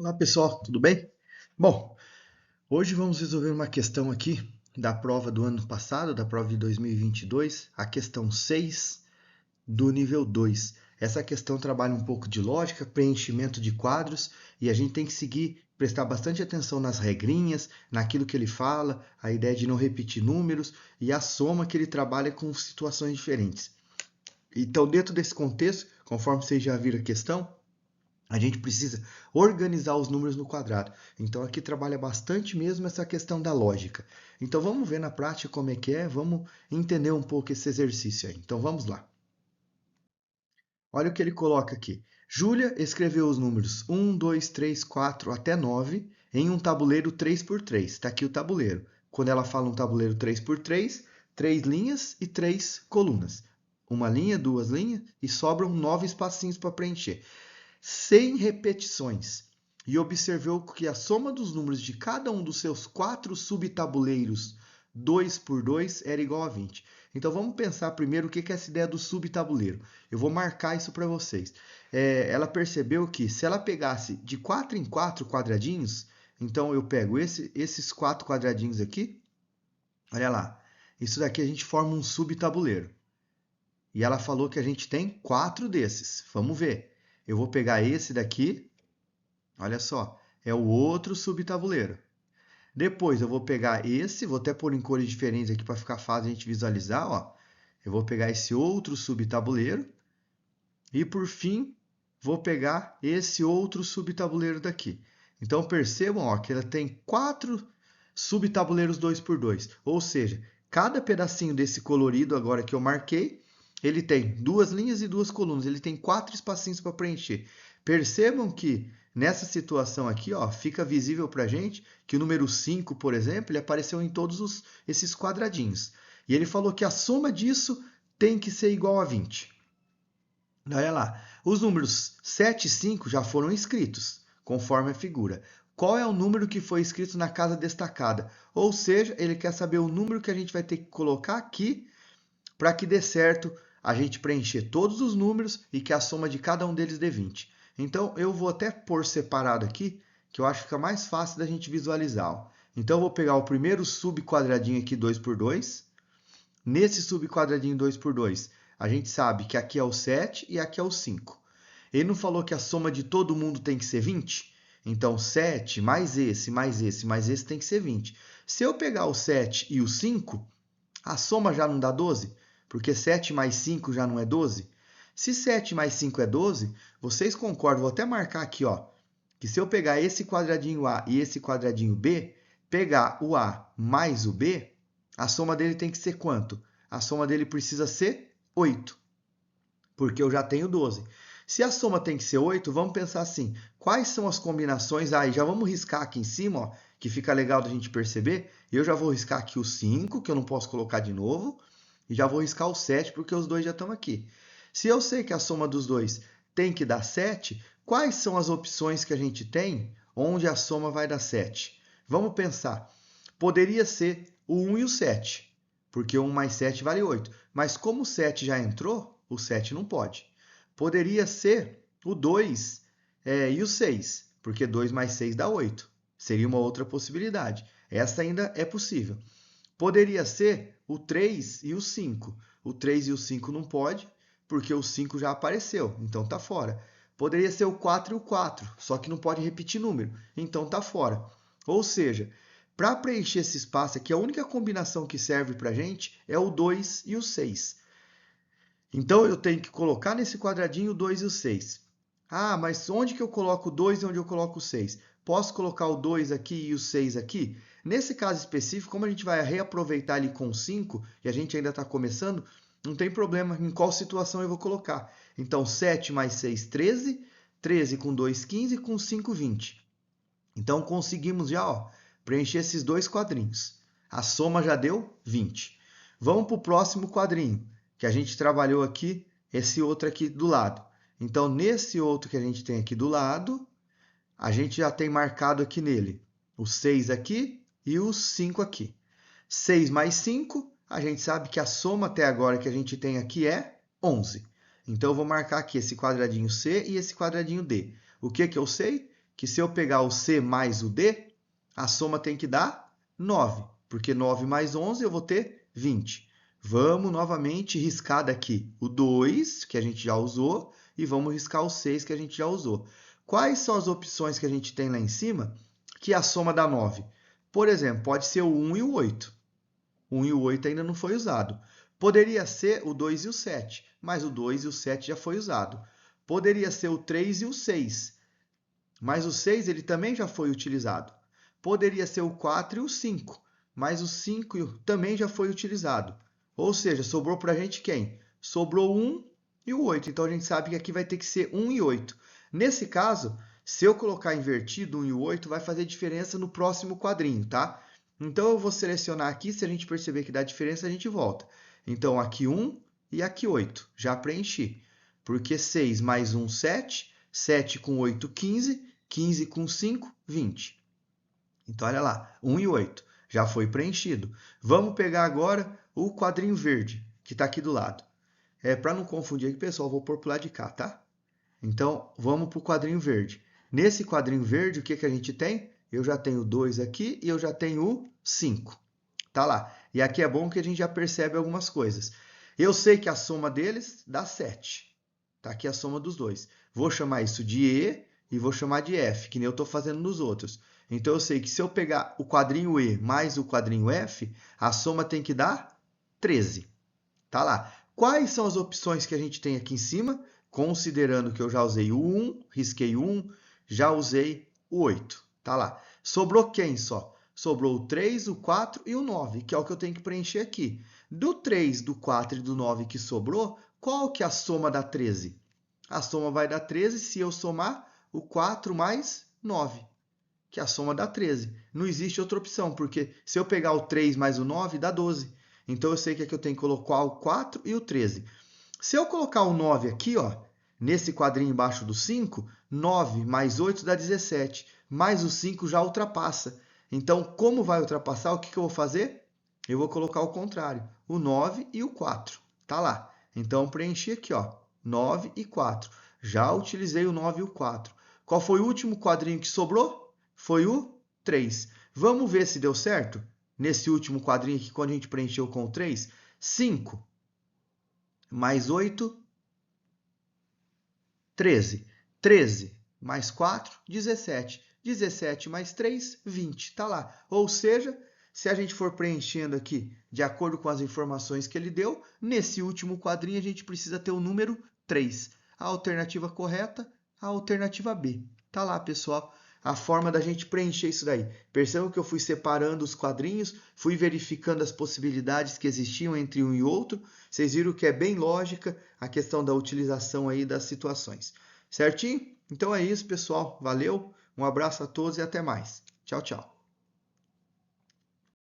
Olá pessoal, tudo bem? Bom, hoje vamos resolver uma questão aqui da prova do ano passado, da prova de 2022, a questão 6 do nível 2. Essa questão trabalha um pouco de lógica, preenchimento de quadros e a gente tem que seguir, prestar bastante atenção nas regrinhas, naquilo que ele fala, a ideia de não repetir números e a soma que ele trabalha com situações diferentes. Então, dentro desse contexto, conforme vocês já viram a questão, a gente precisa organizar os números no quadrado. Então aqui trabalha bastante mesmo essa questão da lógica. Então vamos ver na prática como é que é, vamos entender um pouco esse exercício aí. Então vamos lá. Olha o que ele coloca aqui. Júlia escreveu os números 1, 2, 3, 4 até 9 em um tabuleiro 3x3. Está aqui o tabuleiro. Quando ela fala um tabuleiro 3x3, 3 linhas e 3 colunas. Uma linha, duas linhas e sobram 9 espacinhos para preencher. Sem repetições, e observou que a soma dos números de cada um dos seus 4 subtabuleiros 2 por 2 era igual a 20. Então vamos pensar primeiro o que é essa ideia do subtabuleiro. Eu vou marcar isso para vocês. Ela percebeu que se ela pegasse de 4 em 4 quadradinhos, então eu pego esses 4 quadradinhos aqui, olha lá, isso daqui a gente forma um subtabuleiro. E ela falou que a gente tem 4 desses. Vamos ver. Eu vou pegar esse daqui, olha só, é o outro subtabuleiro. Depois eu vou pegar esse, vou até pôr em cores diferentes aqui para ficar fácil a gente visualizar, ó. Eu vou pegar esse outro subtabuleiro e por fim vou pegar esse outro subtabuleiro daqui. Então percebam, ó, que ela tem 4 subtabuleiros 2x2, ou seja, cada pedacinho desse colorido agora que eu marquei, ele tem 2 linhas e 2 colunas, ele tem 4 espacinhos para preencher. Percebam que nessa situação aqui, ó, fica visível para a gente que o número 5, por exemplo, ele apareceu em todos esses quadradinhos. E ele falou que a soma disso tem que ser igual a 20. Olha lá, os números 7 e 5 já foram escritos, conforme a figura. Qual é o número que foi escrito na casa destacada? Ou seja, ele quer saber o número que a gente vai ter que colocar aqui para que dê certo a gente preencher todos os números e que a soma de cada um deles dê 20. Então, eu vou até pôr separado aqui, que eu acho que fica mais fácil da gente visualizar. Ó. Então, eu vou pegar o primeiro subquadradinho aqui, 2x2. Nesse subquadradinho 2x2, a gente sabe que aqui é o 7 e aqui é o 5. Ele não falou que a soma de todo mundo tem que ser 20? Então, 7 mais esse, mais esse, mais esse tem que ser 20. Se eu pegar o 7 e o 5, a soma já não dá 12? Porque 7 mais 5 já não é 12? Se 7 mais 5 é 12, vocês concordam, vou até marcar aqui, ó, que se eu pegar esse quadradinho A e esse quadradinho B, pegar o A mais o B, a soma dele tem que ser quanto? A soma dele precisa ser 8, porque eu já tenho 12. Se a soma tem que ser 8, vamos pensar assim, quais são as combinações? Aí já vamos riscar aqui em cima, ó, que fica legal da gente perceber. Eu já vou riscar aqui o 5, que eu não posso colocar de novo, e já vou riscar o 7, porque os dois já estão aqui. Se eu sei que a soma dos dois tem que dar 7, quais são as opções que a gente tem onde a soma vai dar 7? Vamos pensar. Poderia ser o 1 e o 7, porque 1 mais 7 vale 8. Mas como o 7 já entrou, o 7 não pode. Poderia ser o 2 e o 6, porque 2 mais 6 dá 8. Seria uma outra possibilidade. Essa ainda é possível. Poderia ser o 3 e o 5. O 3 e o 5 não pode, porque o 5 já apareceu, então está fora. Poderia ser o 4 e o 4, só que não pode repetir número, então está fora. Ou seja, para preencher esse espaço aqui, a única combinação que serve para a gente é o 2 e o 6. Então, eu tenho que colocar nesse quadradinho o 2 e o 6. Ah, mas onde que eu coloco o 2 e onde eu coloco o 6? Posso colocar o 2 aqui e o 6 aqui? Nesse caso específico, como a gente vai reaproveitar ele com 5 e a gente ainda está começando, não tem problema em qual situação eu vou colocar. Então, 7 mais 6, 13. 13 com 2, 15. Com 5, 20. Então, conseguimos já, ó, preencher esses dois quadrinhos. A soma já deu 20. Vamos para o próximo quadrinho, que a gente trabalhou aqui, esse outro aqui do lado. Então, nesse outro que a gente tem aqui do lado, a gente já tem marcado aqui nele o 6 aqui e o 5 aqui. 6 mais 5, a gente sabe que a soma até agora que a gente tem aqui é 11. Então, eu vou marcar aqui esse quadradinho C e esse quadradinho D. O que eu sei? que se eu pegar o C mais o D, a soma tem que dar 9, porque 9 mais 11 eu vou ter 20. Vamos novamente riscar daqui o 2, que a gente já usou, e vamos riscar o 6, que a gente já usou. Quais são as opções que a gente tem lá em cima que a soma dá 9? Por exemplo, pode ser o 1 e o 8. O 1 e o 8 ainda não foi usado. Poderia ser o 2 e o 7, mas o 2 e o 7 já foi usado. Poderia ser o 3 e o 6, mas o 6 ele também já foi utilizado. Poderia ser o 4 e o 5, mas o 5 também já foi utilizado. Ou seja, sobrou para a gente quem? Sobrou 1 e o 8. Então, a gente sabe que aqui vai ter que ser 1 e 8. Nesse caso, se eu colocar invertido 1 e o 8, vai fazer diferença no próximo quadrinho, tá? Então, eu vou selecionar aqui. Se a gente perceber que dá diferença, a gente volta. Então, aqui 1 e aqui 8. Já preenchi. Porque 6 mais 1, 7. 7 com 8, 15. 15 com 5, 20. Então, olha lá, 1 e 8. Já foi preenchido. Vamos pegar agora o quadrinho verde, que está aqui do lado. Para não confundir aqui, pessoal, vou pôr para o lado de cá, tá? Então, vamos para o quadrinho verde. Nesse quadrinho verde, o que a gente tem? Eu já tenho 2 aqui e eu já tenho o 5. Tá lá. E aqui é bom que a gente já percebe algumas coisas. Eu sei que a soma deles dá 7. Tá aqui a soma dos dois. Vou chamar isso de E e vou chamar de F, que nem eu estou fazendo nos outros. Então, eu sei que se eu pegar o quadrinho E mais o quadrinho F, a soma tem que dar 13. Tá lá. Quais são as opções que a gente tem aqui em cima? Considerando que eu já usei o 1, risquei o 1, já usei o 8. Tá lá. Sobrou quem só? Sobrou o 3, o 4 e o 9, que é o que eu tenho que preencher aqui. Do 3, do 4 e do 9 que sobrou, qual que é a soma da 13? A soma vai dar 13 se eu somar o 4 mais 9, que a soma dá 13. Não existe outra opção, porque se eu pegar o 3 mais o 9, dá 12. Então, eu sei que aqui eu tenho que colocar o 4 e o 13. Se eu colocar o 9 aqui, ó, nesse quadrinho embaixo do 5, 9 mais 8 dá 17. Mais o 5 já ultrapassa. Então, como vai ultrapassar, o que eu vou fazer? Eu vou colocar o contrário, o 9 e o 4. Tá lá. Então, preenchi aqui, ó, 9 e 4. Já utilizei o 9 e o 4. Qual foi o último quadrinho que sobrou? Foi o 3. Vamos ver se deu certo? Nesse último quadrinho aqui, quando a gente preencheu com o 3, 5 mais 8, 13. 13 mais 4, 17. 17 mais 3, 20. Tá lá. Ou seja, se a gente for preenchendo aqui de acordo com as informações que ele deu, nesse último quadrinho a gente precisa ter o número 3. A alternativa correta, a alternativa B. Tá lá, pessoal. A forma da gente preencher isso daí. Percebam que eu fui separando os quadrinhos, fui verificando as possibilidades que existiam entre um e outro. Vocês viram que é bem lógica a questão da utilização aí das situações. Certinho? Então é isso, pessoal. Valeu, um abraço a todos e até mais. Tchau, tchau.